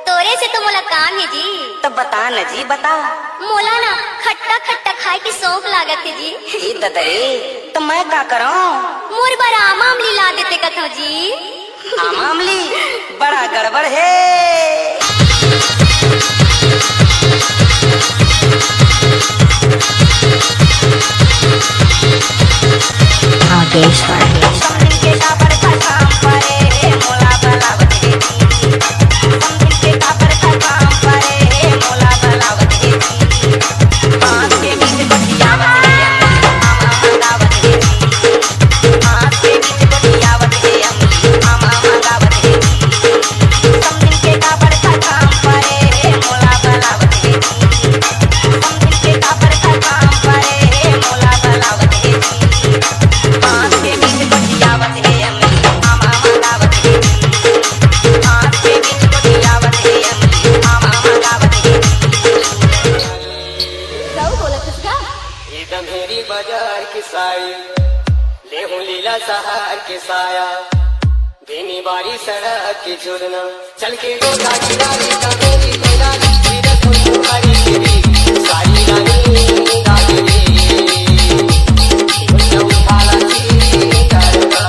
तोरे से तो मोला काम है जी। तो बता न जी बता। मोला ना खट्टा खट्टा खाए की शौक लागत है जी। ई ददरी तो मैं का करूं? मोर बार आम आमली ला देते कथो जी। आम आमली बड़ा गड़बड़ है। बाजार की साड़ी ले हूँ लीला सहार के साया बेनी बारी सड़क की झुरना चल के दो गाड़ी रानी का मेरी तेरा तेरा कोई हरी तेरी सारी रानी दादी मुझे उठाला सी करवा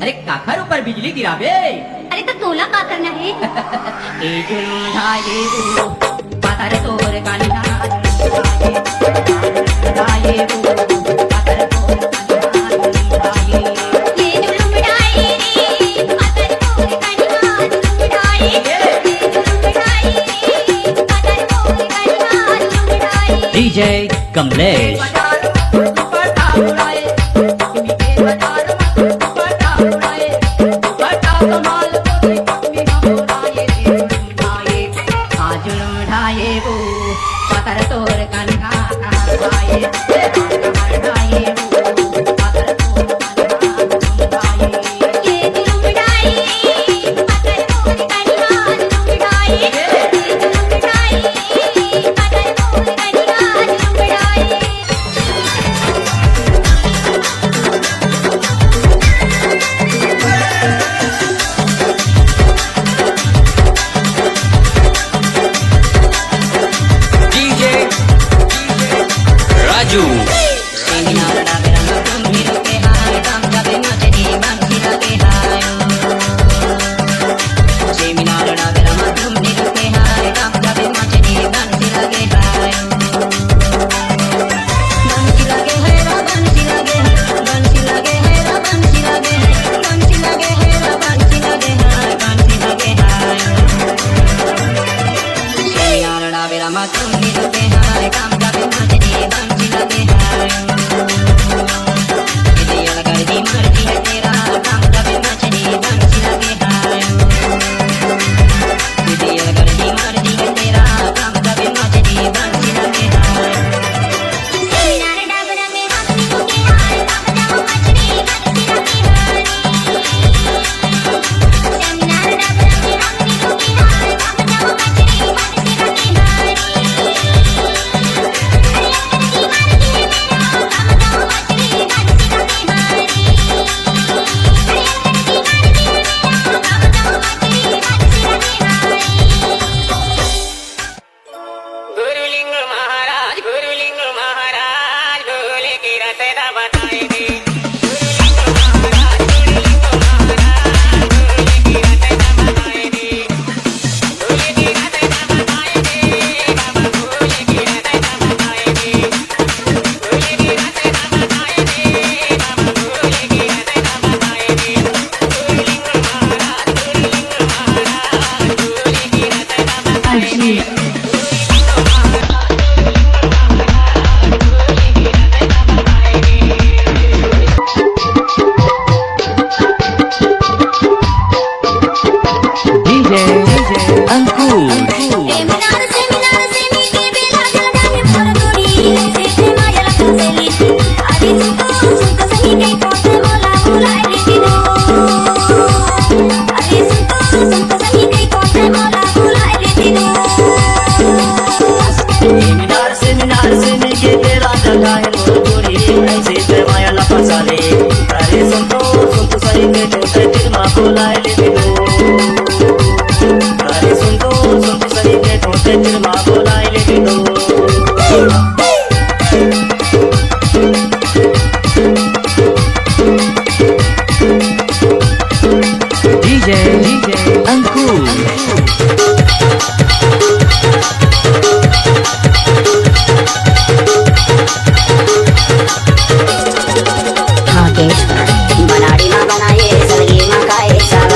अरे काखर ऊपर बिजली गिरावे। अरे तो तोला का करना है? DJ Kamlesh DJ Ankur. मीनार से मी के बेला जलगाने पर दूरी से माया लखसेली आदि सुतो सही के कोटे बोला बुलाए रे दो आदि सुतो सही के कोटे बोला बुलाए रे दो मीनार से मिलके तेरा जगाए मोरी ऐसे ते माया ला फसाले अरे सुन तो सही के छोटे तिरमा बुलाए ले दो अरे सुन तो सही के छोटे तिरमा बुलाए ले दो DJ Ankur. बनाड़ी माँ बनाए सरगी माँ खाए सब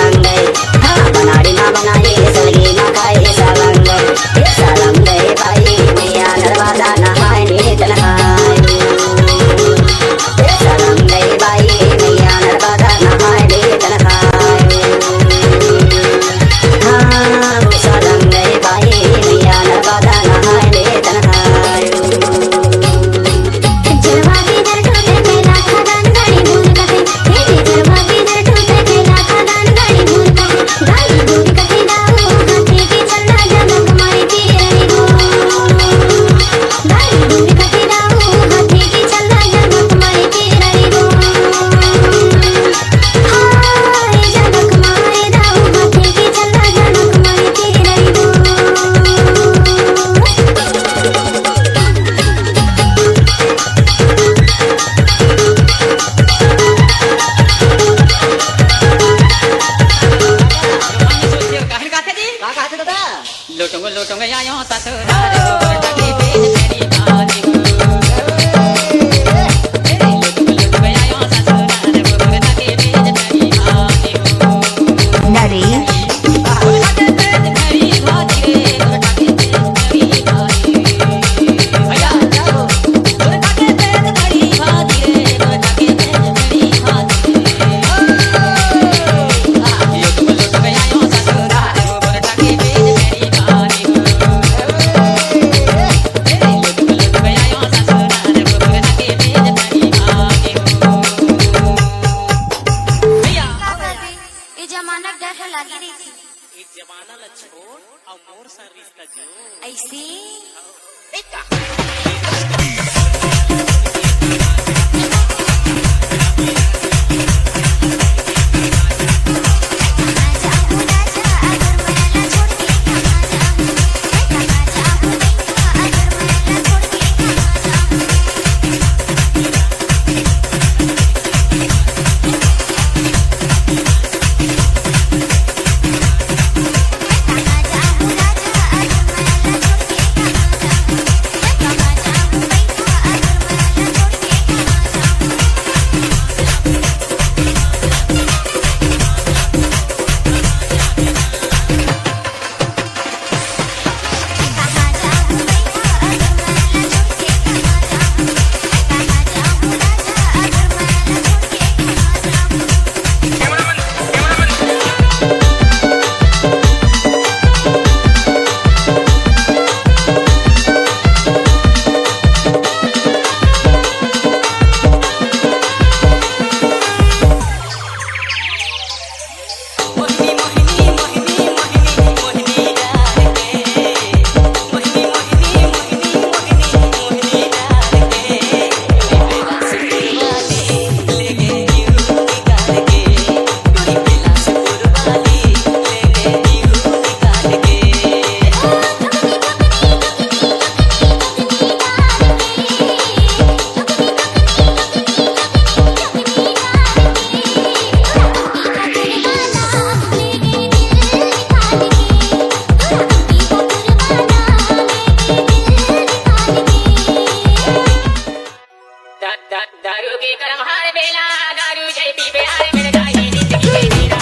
दारू की करम हार बेला दारू जय पी बेहार मिल जाए जिंदगी में जीरा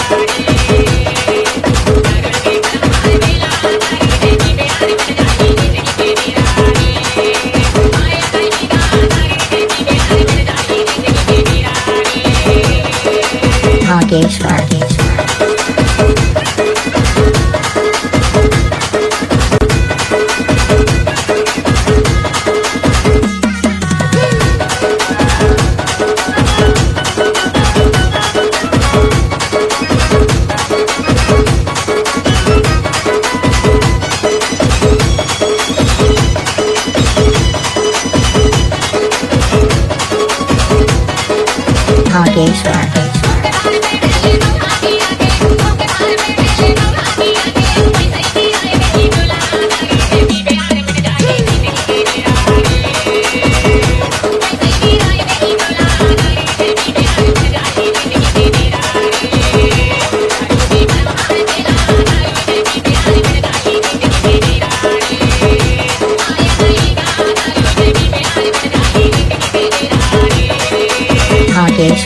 दारू की करम हार बेला दारू जय पी बेहार मिल जाए जिंदगी में जीरा आए कहीं का दारू जय पी बेहार मिल जाए जिंदगी में जीरा Nagesh